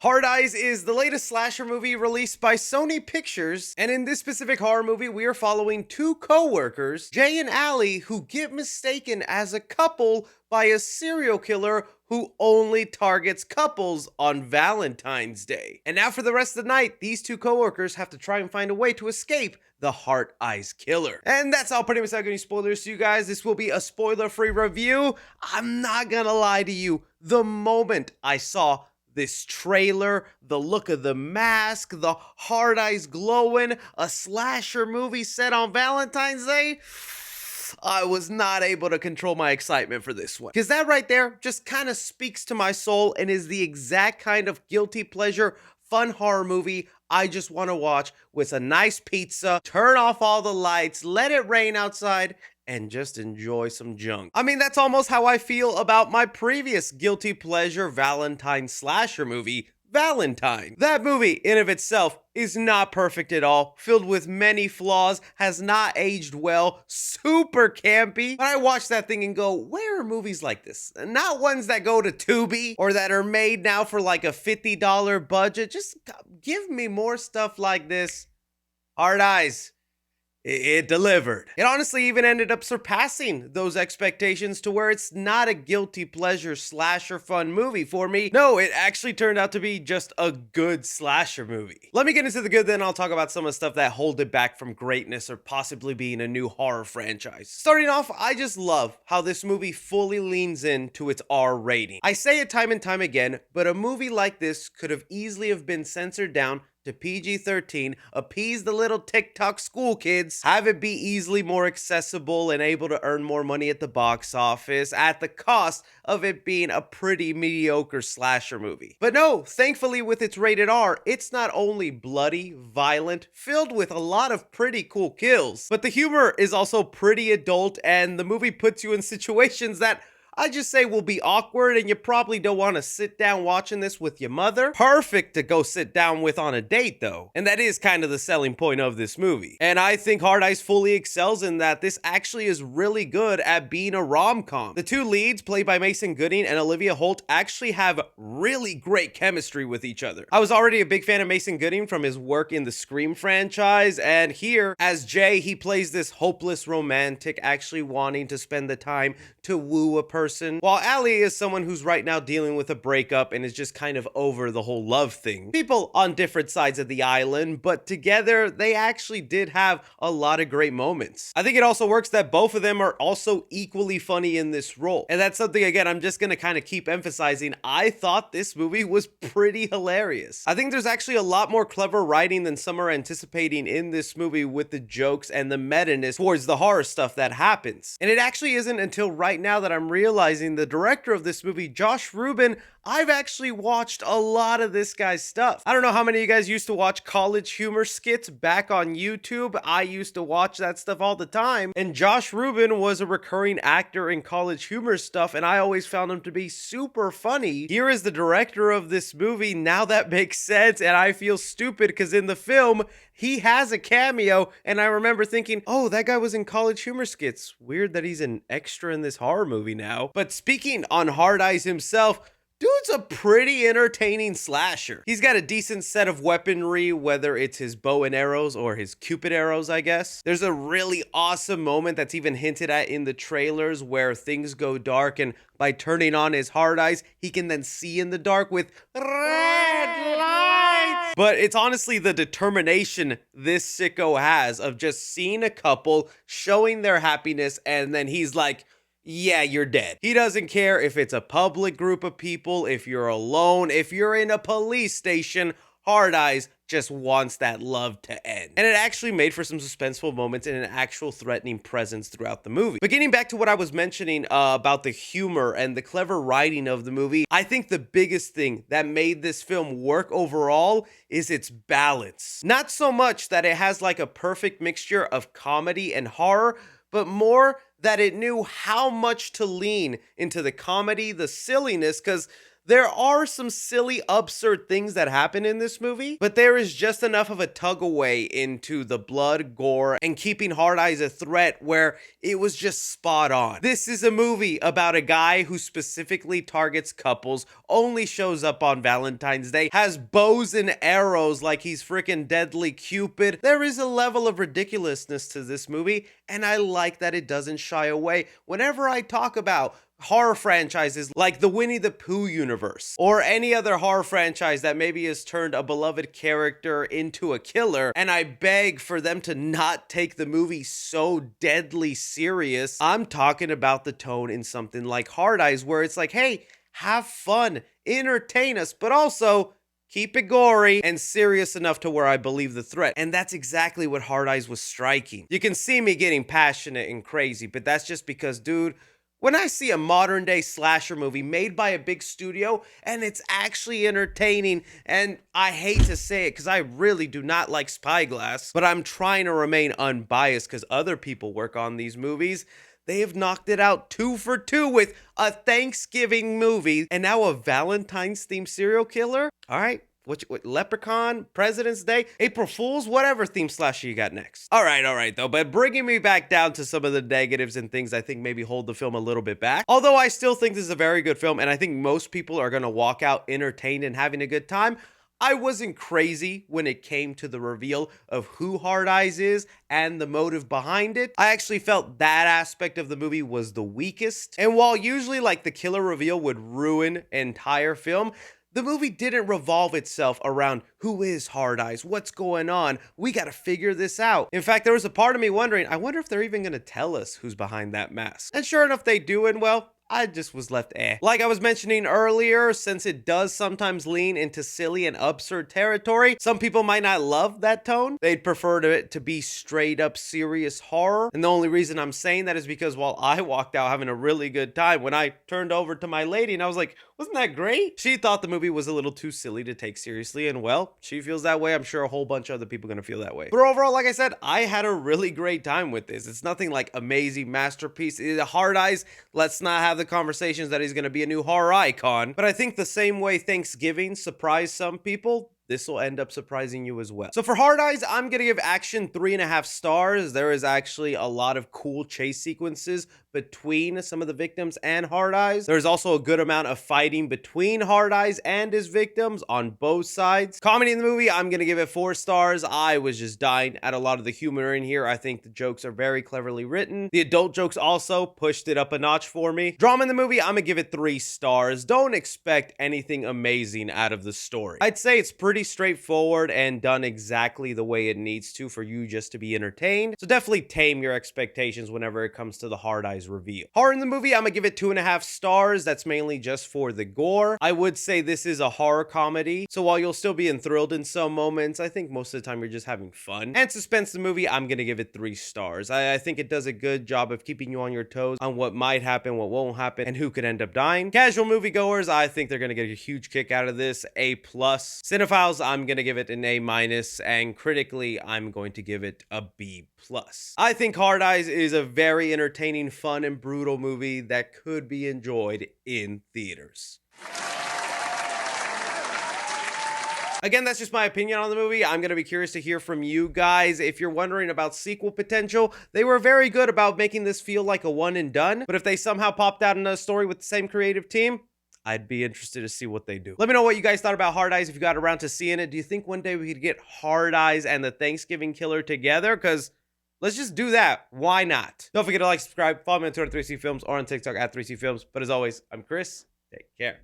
Hard Eyes is the latest slasher movie released by Sony Pictures, and in this specific horror movie, we are following two co-workers, Jay and Allie, who get mistaken as a couple by a serial killer who only targets couples on Valentine's Day. And now for the rest of the night, these two co-workers have to try and find a way to escape the Heart Eyes killer. And that's all pretty much not any spoilers to you guys. This will be a spoiler-free review. I'm not gonna lie to you, the moment I saw this trailer, the look of the mask, the hard eyes glowing, a slasher movie set on Valentine's Day, I was not able to control my excitement for this one. Because that right there just kind of speaks to my soul and is the exact kind of guilty pleasure, fun horror movie I just want to watch with a nice pizza, turn off all the lights, let it rain outside, and just enjoy some junk. I mean, that's almost how I feel about my previous guilty pleasure Valentine slasher movie, Valentine. That movie, in of itself, is not perfect at all, filled with many flaws, has not aged well, super campy. But I watch that thing and go, where are movies like this? Not ones that go to Tubi or that are made now for like a $50 budget. Just give me more stuff like this. Hard Eyes. It delivered. It honestly even ended up surpassing those expectations to where it's not a guilty pleasure slasher fun movie for me. No, it actually turned out to be just a good slasher movie. Let me get into the good, then I'll talk about some of the stuff that hold it back from greatness or possibly being a new horror franchise. Starting off, I just love how this movie fully leans into its R rating. I say it time and time again, but a movie like this could have easily have been censored down to PG-13, appease the little TikTok school kids, have it be easily more accessible and able to earn more money at the box office at the cost of it being a pretty mediocre slasher movie. But no, thankfully with its rated R, it's not only bloody, violent, filled with a lot of pretty cool kills, but the humor is also pretty adult and the movie puts you in situations that I just say will be awkward and you probably don't want to sit down watching this with your mother. Perfect to go sit down with on a date though. And that is kind of the selling point of this movie. And I think Hard Eyes fully excels in that this actually is really good at being a rom-com. The two leads, played by Mason Gooding and Olivia Holt, actually have really great chemistry with each other. I was already a big fan of Mason Gooding from his work in the Scream franchise, and here, as Jay, he plays this hopeless romantic actually wanting to spend the time to woo a person, while Allie is someone who's right now dealing with a breakup and is just kind of over the whole love thing. People on different sides of the island, but together they actually did have a lot of great moments. I think it also works that both of them are also equally funny in this role. And that's something, again, I'm just gonna kind of keep emphasizing. I thought this movie was pretty hilarious. I think there's actually a lot more clever writing than some are anticipating in this movie with the jokes and the meta-ness towards the horror stuff that happens. And it actually isn't until right now that I'm realizing the director of this movie, Josh Rubin, I've actually watched a lot of this guy's stuff. I don't know how many of you guys used to watch college humor skits back on YouTube. I used to watch that stuff all the time. And Josh Rubin was a recurring actor in college humor stuff, and I always found him to be super funny. Here is the director of this movie. Now that makes sense, and I feel stupid because in the film, he has a cameo, and I remember thinking, oh, that guy was in college humor skits. Weird that he's an extra in this horror movie now. But speaking on Hard Eyes himself, dude's a pretty entertaining slasher. He's got a decent set of weaponry, whether it's his bow and arrows or his Cupid arrows, I guess. There's a really awesome moment that's even hinted at in the trailers where things go dark, and by turning on his hard eyes, he can then see in the dark with red lights. But it's honestly the determination this sicko has of just seeing a couple, showing their happiness, and then he's like, yeah, you're dead. He doesn't care if it's a public group of people, if you're alone, if you're in a police station. Hard Eyes just wants that love to end. And it actually made for some suspenseful moments and an actual threatening presence throughout the movie. But getting back to what I was mentioning about the humor and the clever writing of the movie, I think the biggest thing that made this film work overall is its balance. Not so much that it has like a perfect mixture of comedy and horror, but more that it knew how much to lean into the comedy, the silliness, because There are some silly, absurd things that happen in this movie, but there is just enough of a tug away into the blood, gore, and keeping Hard Eyes a threat where it was just spot on. This is a movie about a guy who specifically targets couples, only shows up on Valentine's Day, has bows and arrows like he's freaking Deadly Cupid. There is a level of ridiculousness to this movie, and I like that it doesn't shy away. Whenever I talk about horror franchises like the Winnie the Pooh universe or any other horror franchise that maybe has turned a beloved character into a killer, and I beg for them to not take the movie so deadly serious, I'm talking about the tone in something like Hard Eyes, where it's like, hey, have fun, entertain us, but also keep it gory and serious enough to where I believe the threat. And that's exactly what Hard Eyes was striking. You can see me getting passionate and crazy, but that's just because, dude, when I see a modern day slasher movie made by a big studio and it's actually entertaining, and I hate to say it because I really do not like Spyglass, but I'm trying to remain unbiased because other people work on these movies, they have knocked it out 2 for 2 with a Thanksgiving movie and now a Valentine's themed serial killer. All right. What, Leprechaun, President's Day, April Fool's, whatever theme slasher you got next. All right, though, but bringing me back down to some of the negatives and things I think maybe hold the film a little bit back. Although I still think this is a very good film, and I think most people are going to walk out entertained and having a good time. I wasn't crazy when it came to the reveal of who Hard Eyes is and the motive behind it. I actually felt that aspect of the movie was the weakest. And while usually like the killer reveal would ruin an entire film, the movie didn't revolve itself around who is Hard Eyes, what's going on, we gotta figure this out. In fact, there was a part of me wondering, I wonder if they're even gonna tell us who's behind that mask. And sure enough, they do, and well, I just was left Like I was mentioning earlier, since it does sometimes lean into silly and absurd territory, some people might not love that tone. They'd prefer it to be straight up serious horror. And the only reason I'm saying that is because while I walked out having a really good time, when I turned over to my lady and I was like, wasn't that great? She thought the movie was a little too silly to take seriously, and well, she feels that way. I'm sure a whole bunch of other people are gonna feel that way. But overall, like I said, I had a really great time with this. It's nothing like amazing masterpiece. Hard Eyes, let's not have the conversations that he's gonna be a new horror icon. But I think the same way Thanksgiving surprised some people, this will end up surprising you as well. So for Hard Eyes, I'm gonna give action 3.5 stars. There is actually a lot of cool chase sequences between some of the victims and Hard Eyes. There's also a good amount of fighting between Hard Eyes and his victims on both sides. Comedy in the movie, I'm gonna give it 4 stars. I was just dying at a lot of the humor in here. I think the jokes are very cleverly written. The adult jokes also pushed it up a notch for me. Drama in the movie, I'm gonna give it 3 stars. Don't expect anything amazing out of the story. I'd say it's pretty straightforward and done exactly the way it needs to for you just to be entertained. So definitely tame your expectations whenever it comes to the Hard Eyes reveal. Horror in the movie, I'm gonna give it 2.5 stars. That's mainly just for the gore. I would say this is a horror comedy, so while you'll still be enthralled in some moments, I think most of the time you're just having fun. And suspense the movie, I'm gonna give it 3 stars. I think it does a good job of keeping you on your toes on what might happen, what won't happen, and who could end up dying. Casual moviegoers, I think they're gonna get a huge kick out of this. A+. Cinephiles, I'm gonna give it an A-, and critically, I'm going to give it a B+. I think Hard Eyes is a very entertaining, fun, and brutal movie that could be enjoyed in theaters. Again, that's just my opinion on the movie. I'm going to be curious to hear from you guys. If you're wondering about sequel potential, they were very good about making this feel like a one and done. But if they somehow popped out another story with the same creative team, I'd be interested to see what they do. Let me know what you guys thought about Hard Eyes if you got around to seeing it. Do you think one day we could get Hard Eyes and the Thanksgiving Killer together? Because let's just do that. Why not? Don't forget to like, subscribe, follow me on Twitter at 3C Films or on TikTok at 3C Films. But as always, I'm Chris. Take care.